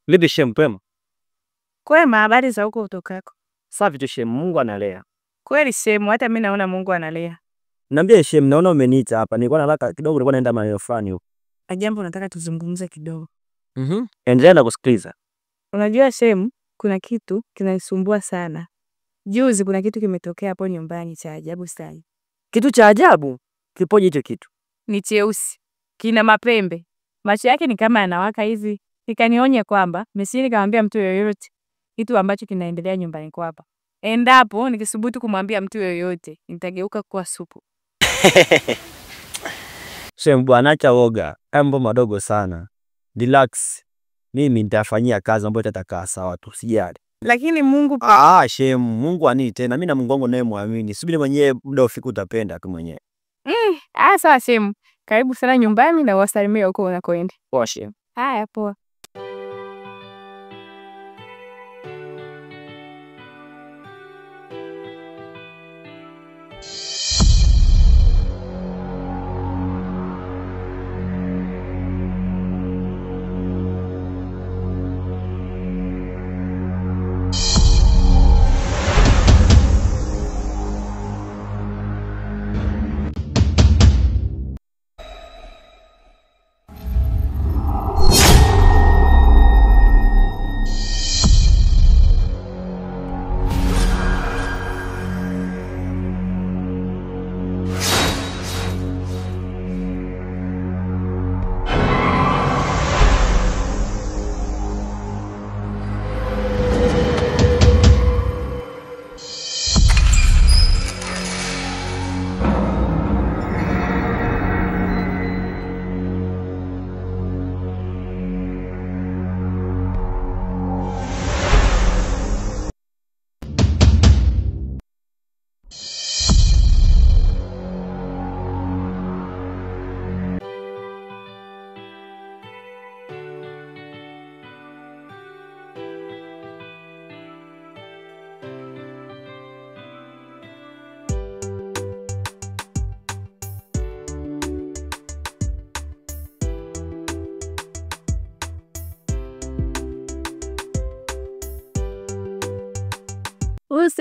Vipi shem kwema? Kwema, habari za huko utokako? Safi tu shem, Mungu analea. Kweli shem, hata mimi naona Mungu analea. Niambie shem, naona umeniita hapa. Nilikuwa nataka kidogo, nilikuwa naenda maeneo fulani huko. Jambo nataka tuzungumze kidogo. Endelea na kusikiliza. Unajua shem, kuna kitu kinanisumbua sana. Juzi kuna kitu kimetokea hapo nyumbani cha ajabu sana. Kitu cha ajabu? Kipoje hicho kitu? Ni cheusi. Kina mapembe. Macho yake ni kama yanawaka hivi. Nikanionya kwamba mimi nikamwambia mtu yoyote kitu ambacho kinaendelea nyumbani kwa hapa. Endapo nikisubutu kumwambia mtu yoyote, nitageuka kuwa supu. Shem bwana, acha woga. Mambo madogo sana. Relax. Mimi nitafanyia kazi ambayo itakaa sawa tu, usijali. Lakini Mungu Shem, Mungu ani tena. Mimi na Mungu wangu naye muamini. Subiri mwenyewe muda ufike utapenda tu mwenyewe. Sawa shem. Karibu sana nyumbani na wasalimie huko unakoenda. Poa shem. Haya poa.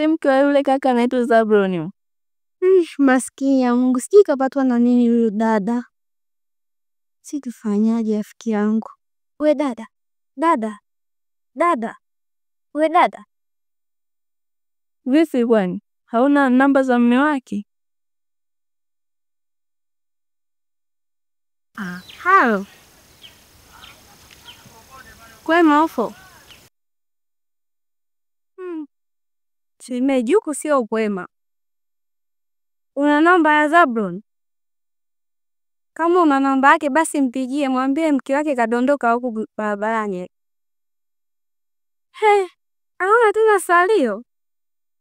Mke wa yule kaka anaitwa Zabroni. Maskini ya Mungu, sijui kapatwa na nini huyu dada. Situfanyaje rafiki yangu? We dada. We dada. Vipi bwana? Hauna namba za mume wake? Halo. Kwema ufo? Simejuku sio kwema. Una namba ya Zabron? Kama una namba yake basi mpigie, mwambie mke wake kadondoka huko barabarani. Hauna tena salio?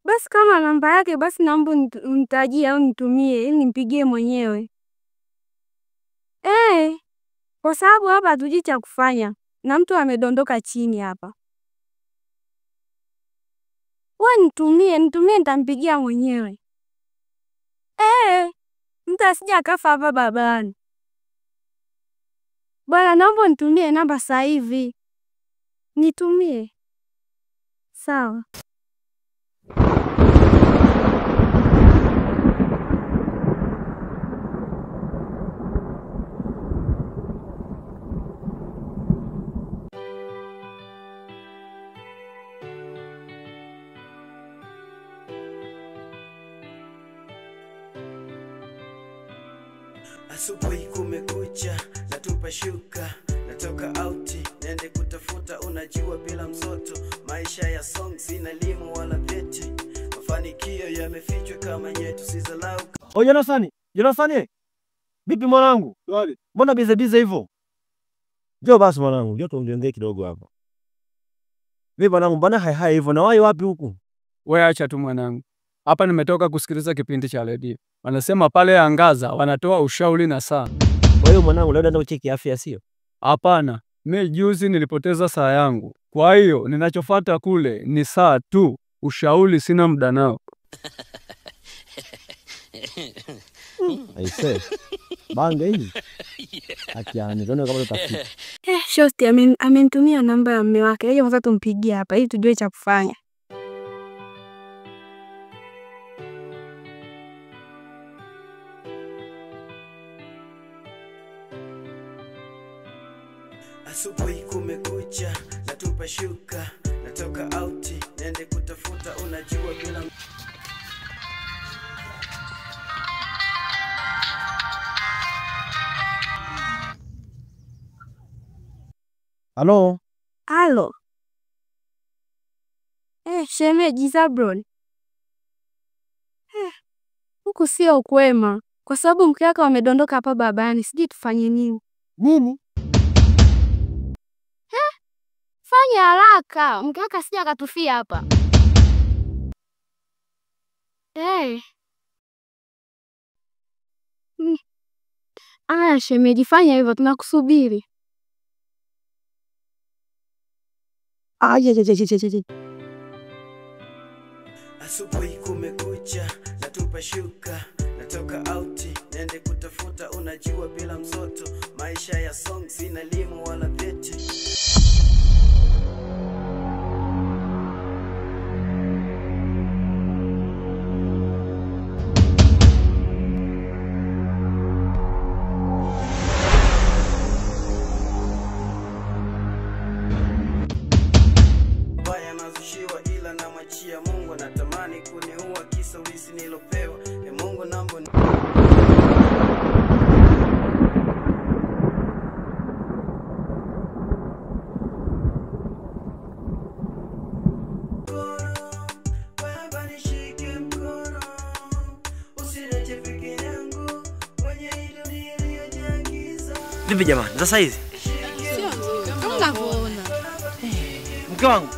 Basi kama namba yake basi naomba unitajie au nitumie ili nimpigie mwenyewe. Kwa sababu hapa hatujui cha kufanya na mtu amedondoka chini hapa. Wewe nitumie nitampigia mwenyewe. Mtu asije akafa hapa barabarani. Bwana naomba nitumie namba sasa hivi. Nitumie. Sawa. Asubuhi kumekucha, natupa shuka, natoka outi, nende kutafuta, unajua bila msoto, maisha ya song sina elimu wala vyeti, mafanikio yamefichwa kama nyetu, sizalau. Jonasani, vipi mwanangu? Mbona bize hivyo? Njoo basi mwanangu, njoo tuongee kidogo hapa. Vipi mwanangu, mbona hai hivyo na wapi huku? Wewe acha tu mwanangu. Hapa nimetoka kusikiliza kipindi cha redio. Wanasema pale Angaza wanatoa ushauri na saa. Kwa hiyo mwanangu leo ndio ucheki afya sio? Hapana, mimi juzi nilipoteza saa yangu. Kwa hiyo ninachofuata kule ni saa tu. Ushauri sina muda nao. Aise. Banga hii. Akiani, ndio kama utafika. shosti amenitumia namba ya mume wake. Hebu kwanza tumpigie hapa ili tujue cha kufanya. Asubuhi kumekucha, natupa shuka, natoka out, nende kutafuta unajua bila. Halo? Halo. Shemeji Zablon. Huku sio kwema kwa sababu mke wake amedondoka hapa babani. Sijui tufanye nini. Nini? Fanya haraka, mke wake asije akatufia hapa. Aya shemeji, fanya hivyo, tunakusubiri. Asubuhi kumekucha, natupa shuka, natoka out, nende kutafuta unajua bila msoto, maisha ya song sina limu wala vyeti. Ya Mungu natamani kuniua kisa ulisi nilopewa. Mungu nambo baba nishike mkono, usilete peke yangu kwenye hilo niliyojagiza. Vipi jamani? Sasa hizi? Sio nzuri. Kama unavyoona. Mke wangu.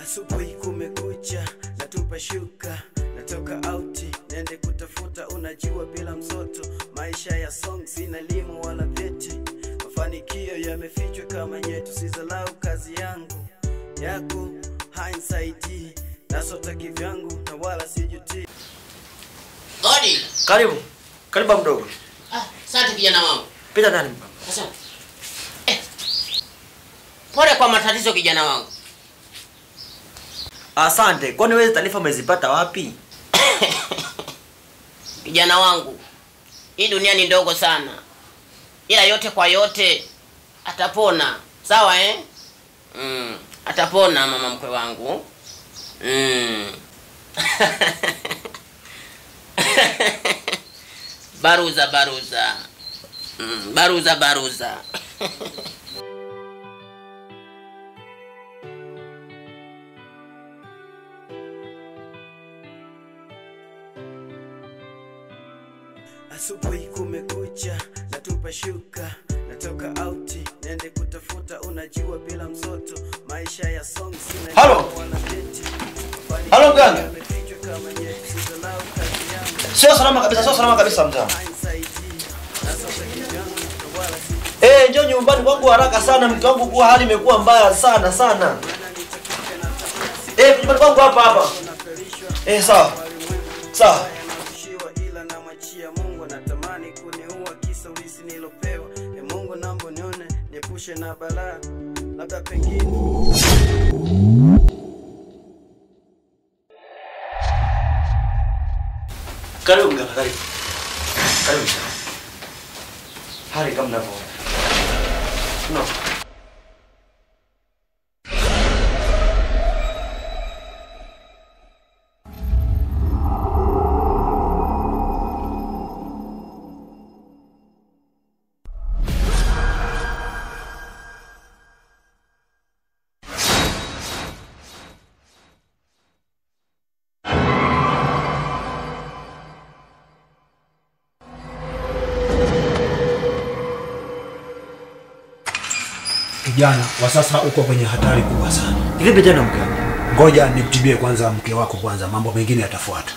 Asubuhi kumekucha, natupa shuka, natoka out, nende kutafuta unajua bila msoto, maisha ya song sina limu wala vyeti, mafanikio yamefichwa kama nyetu, sizalau kazi yangu yako hainisaidii, nasota kivyangu na wala sijutii. Godi. Karibu mdogo. Asante kijana wangu. Pita ndani baba. Asante. Pole kwa matatizo kijana wangu. Asante. Kwani wewe taarifa umezipata wapi? Kijana wangu, hii dunia ni ndogo sana. Ila yote kwa yote atapona. Sawa atapona mama mkwe wangu. Baruza. Baruza. Asubuhi kumekucha, natupa shuka, natoka out, nende kutafuta unajua bila msoto, maisha ya song sina. Halo. Halo ganga. Sio salama kabisa mzee. Njoo nyumbani kwangu haraka sana, mke wangu kwa hali imekuwa mbaya sana. Nyumbani kwangu hapa. Sawa. wanatamani kuniua kisa ulisi nilopewa. Mungu naomba nione, niepushe na balaa, labda pengine. Karibu mganga, karibu. Karibu sana. Hali kama mnavyoona. No. Kijana wa sasa uko kwenye hatari kubwa sana. Vipi tena mganga? Ngoja nikutibie kwanza mke wako kwanza, mambo mengine yatafuata.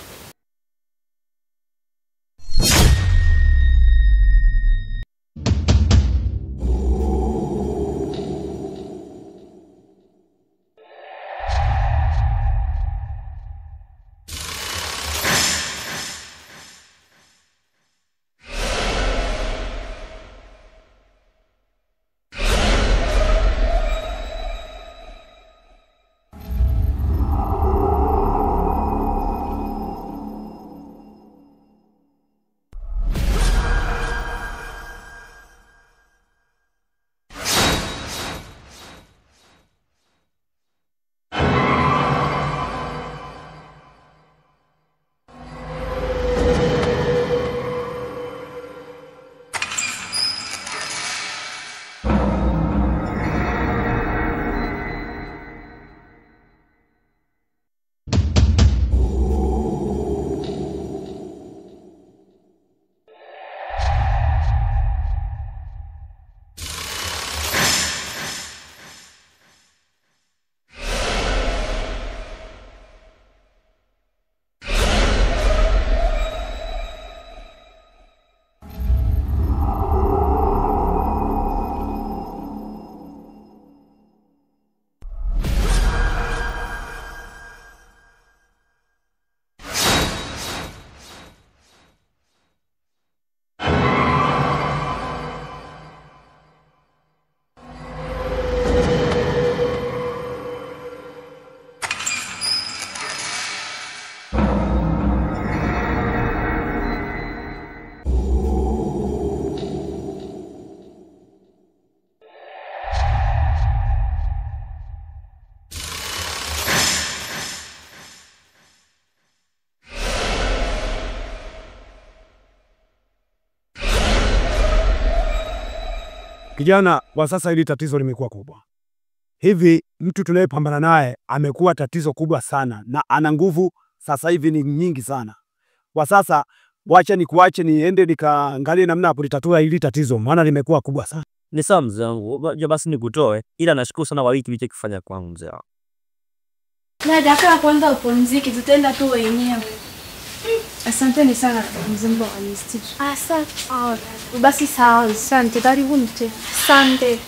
Kijana wa sasa hili tatizo limekuwa kubwa. Hivi mtu tunayepambana naye amekuwa tatizo kubwa sana na ana nguvu sasa hivi ni nyingi sana. Kwa sasa wacha nikuache niende nikaangalie namna ya kulitatua hili tatizo maana limekuwa kubwa sana. Ni sawa mzee wangu. Basi nikutoe ila nashukuru sana kwa wiki kifanya kwangu mzee wangu. Na dakika kwanza upumzike, tutaenda tu wenyewe. Asanteni sana mzee wangu. Asante. Basi sawa, asante. Karibuni tena. Asante.